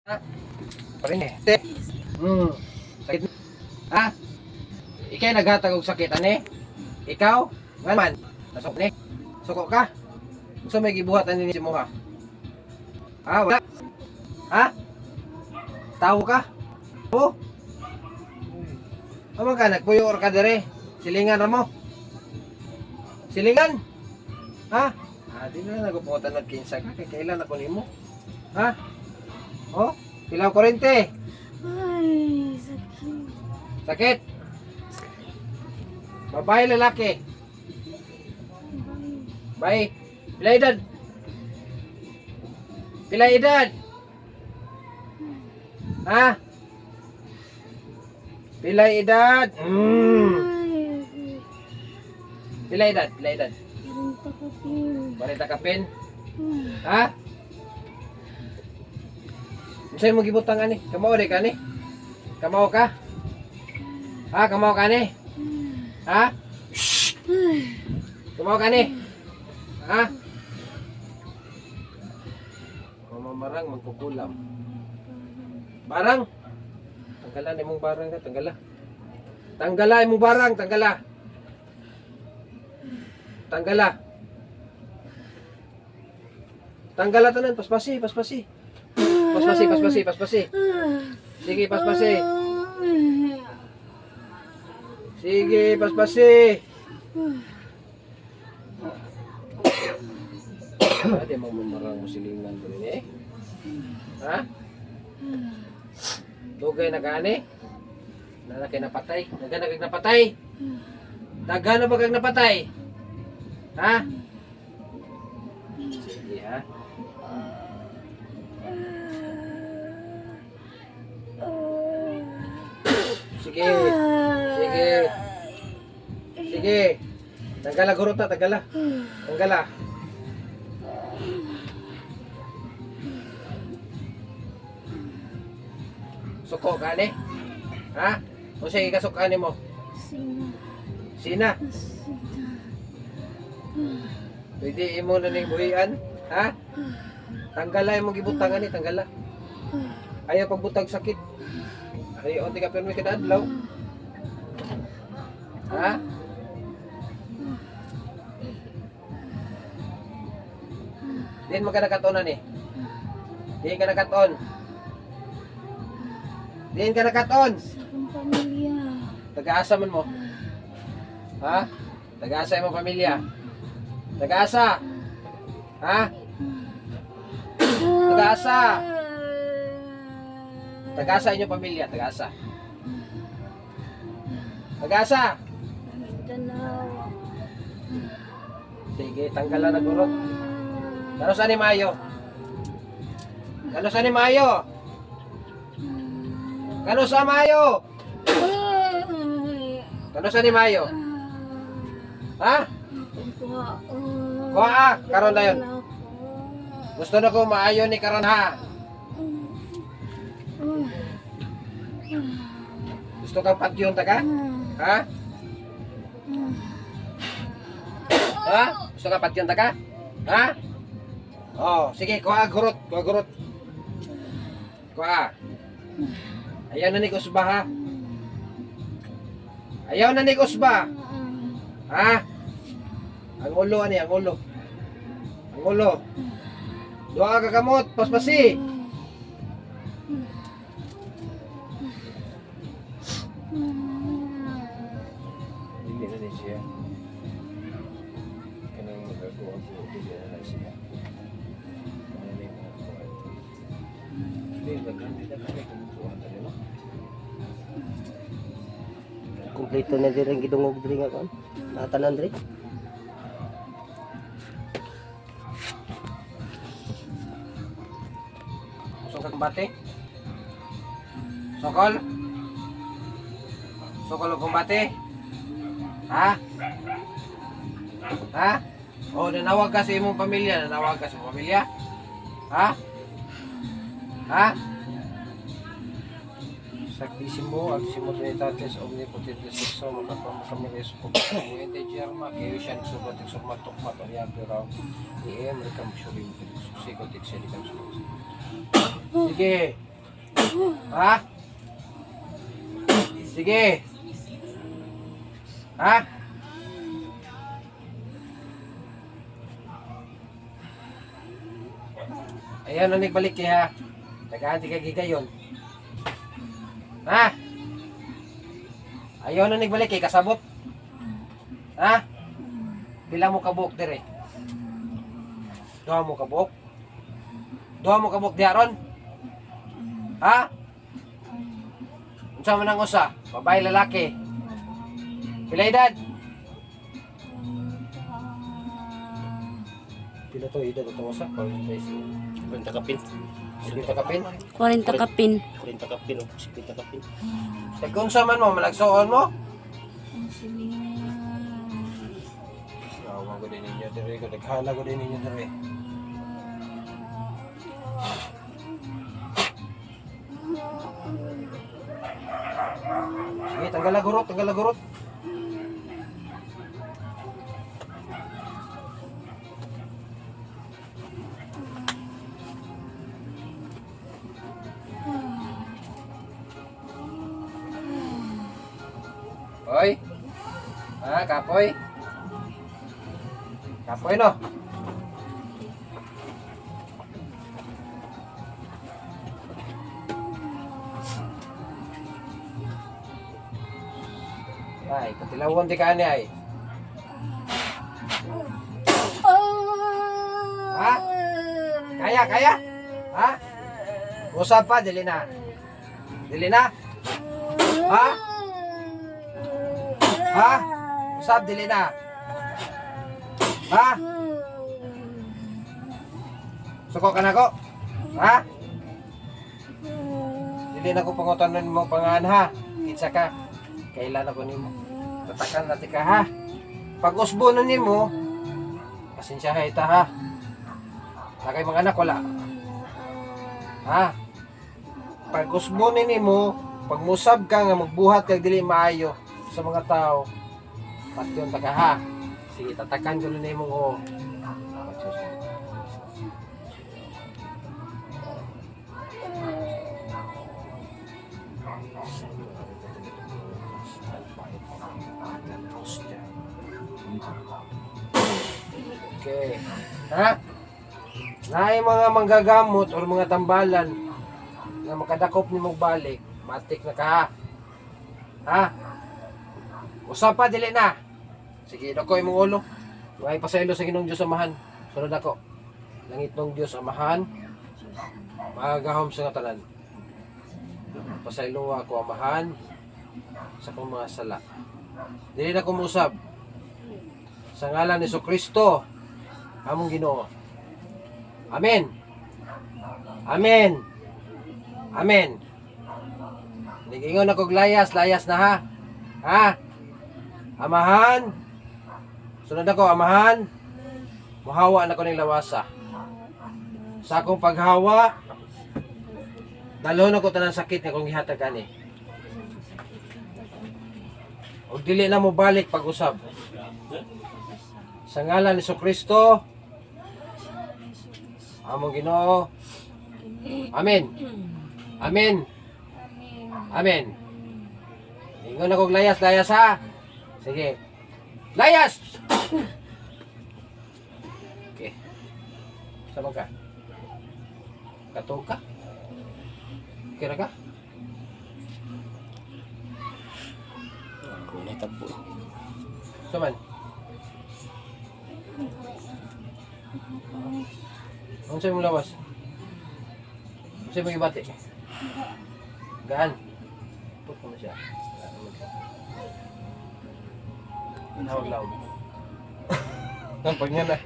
Ha? Parin eh. Te. Sakit. Ha? Ikay naghatag og sakit ani? Ikaw? Nga man. Nasok ni. Suko ka? Gusto may gibuhat ani ni mo ha? Ha? Wala? Ha? Tawo ka? Oo? Amang ka nagpuyo or ka dire? Silingan ra mo? Silingan? Ha? Di na naguputan ng kinsa ka. Kaya kailan ako nimo? Ha? Oh? Pilaw kurente? Ay, sakit. Sakit? Babae, lalaki? Bae. Pila edad? Pila edad? Ha? Pila edad? Pila edad? Pila edad? Barita kapin? Ha? Sa'yo mo gibutang ani? Kamao di ka ni? Kamao ka? Ha? Kamao ka ni? Ha? Kamao ka ni? Ha? Mamamarang magkukulam. Barang? Tanggalan imong barang ka, tanggala. Tanggala imong barang, tanggala. Tanggala. Tanggala tanan, paspasi, paspasi. Paspasi, paspasi, paspasi. Sige, paspasi. Sige, paspasi. Ade mo mamarang mo silingan ko rin eh. Ha? Dugay na gani? Nalaki napatay? Naganagag napatay? Dagano ba kag napatay? Ha? Sige ha? Sige. Sige. Sige. Tanggala gurota, tanggala. Tanggala. Suko ka ni? Ha? O sige kasukani mo? Sina. Pwede imo na ning buhian? Ha? Tanggala imong gibutangan ni, tanggala. Ayaw pagbutang sakit. Ayaw di ka permi kada adlaw. Ha? Din mo ka nakaton ni. Di ka nakaton. Din ka nakaton. Ang pamilya. Taga-asa man mo. Ha? Taga-asa imong pamilya. Taga-asa. Ha? Taga-asa. Taga-asa inyong pamilya, taga-asa. Taga-asa. Mindanao. Sige, tanggalan na gurot. Kano sa ni Mayo? Kano sa ni Mayo? Kano sa Mayo? Kano sa ni Mayo? Ha? Kuha, karon na yun. Gusto na ko maayo ni karon ha. Gusto kang patyon ta ka? Ha? Ha? Gusto kang patyon ta ka? Ha? Oh, sige, kuha gurot, kuha gurot. Kuha. Ayaw na ni Kusba ha? Ayaw na ni Kusba. Ha? Ang ulo ani, ang ulo. Ang ulo. Duha ka kamot, paspasi. Hindi na din siya. Kanang magagawa ko, hindi na lang siya. Ano na yung mga kuwan. Hindi, magkandi na kami kung kuwan na rin. Kompleto na din ang gidungog diri nga kon. Natanan diri. Gusto ka kumbate? Sokol? Sokol o kumbate? Ha? Ha? O, nanawag ka sa imong pamilya. Nanawag ka sa imong pamilya? Ha? Ha? Saktissimo, Altissimo Trinitatis, Omnipotentes Exo, Makapamakamis, Pagkakuwente, Jerma, Kayushan, Subatik, Surmatok, Matoriagiraw, IM, Rikam, Shurim, Sikotik, Silikam, Sige. Ha? Sige. Ha? Ayan, nanig balik ha. Nag-aanti ka gigayon. Ha? Ayaw na nagbalik kasabot. Ha? Bilang mo kabuk dire. Duha mo kabuk. Duha mo kabuk diaron. Ha? Unsa man ang usa? Babae lalaki. Pila edad? Pila to edad to usa? 40 kapin. Sige takapin. 40 kapin. 40 kapin o 50 kapin. Kung sa man mo malagsoon mo? Awa ko din ninyo dire ko naghala ko din ninyo dire. Sige, tanggal na gurot, tanggal na gurot. Hoy. Kapoy. Kapoy no. Ay, katilawon di ka ni ay. Ha? Kaya, kaya? Ha? Usap pa, dili na. Dili na? Ha? Ha? Usap, dili na. Ha? Suko ka na ko? Ha? Dili na ko pangutanon mo pangan ha. Kitsa ka. Kailan ako nimo. Tatakan natin ka ha. Pag usbonon nimo, pasensya ha ita ha. Nakay mga anak wala. Ha? Pag usbonon nimo, pag musab ka nga magbuhat kag dili maayo sa mga tao, patyon ta ka ha. Sige, tatakan ko na nimo ko. Okay. Ha? Naay mga manggagamot or mga tambalan na makadakop ni mong balik, matik na ka ha. Ha? Usap pa, dili na. Sige, dako imong ulo. May pasaylo sa Ginoong Dios amahan. Sunod ako. Langit ng Dios amahan. Magahom sa tanan. Pasaylo ako amahan sa kong mga sala. Dili na kumusab. Sa ngalan ni Jesucristo, among Ginoo. Amen. Amen. Amen. Nigingon ako layas, layas na ha. Ha? Amahan. Sunod ako, amahan. Muhawa na ko ng lawasa. Sa akong paghawa, dalhon ako tanang sakit na kong gihatag ani. O dili na mo balik pag-usab. Sa ngalan ni Jesucristo, among Ginoo. Amen. Amen. Amen. Ingon ako layas, layas ha. Sige. Layas! Okay. Sama ka? Katog ka? Kira ka? Kunay tagpo. Saman? Ano sa'yo mong lawas? Ano sa'yo mong ibati? Gaan? Put mo na siya. Tinawag loud. Nampag niya na.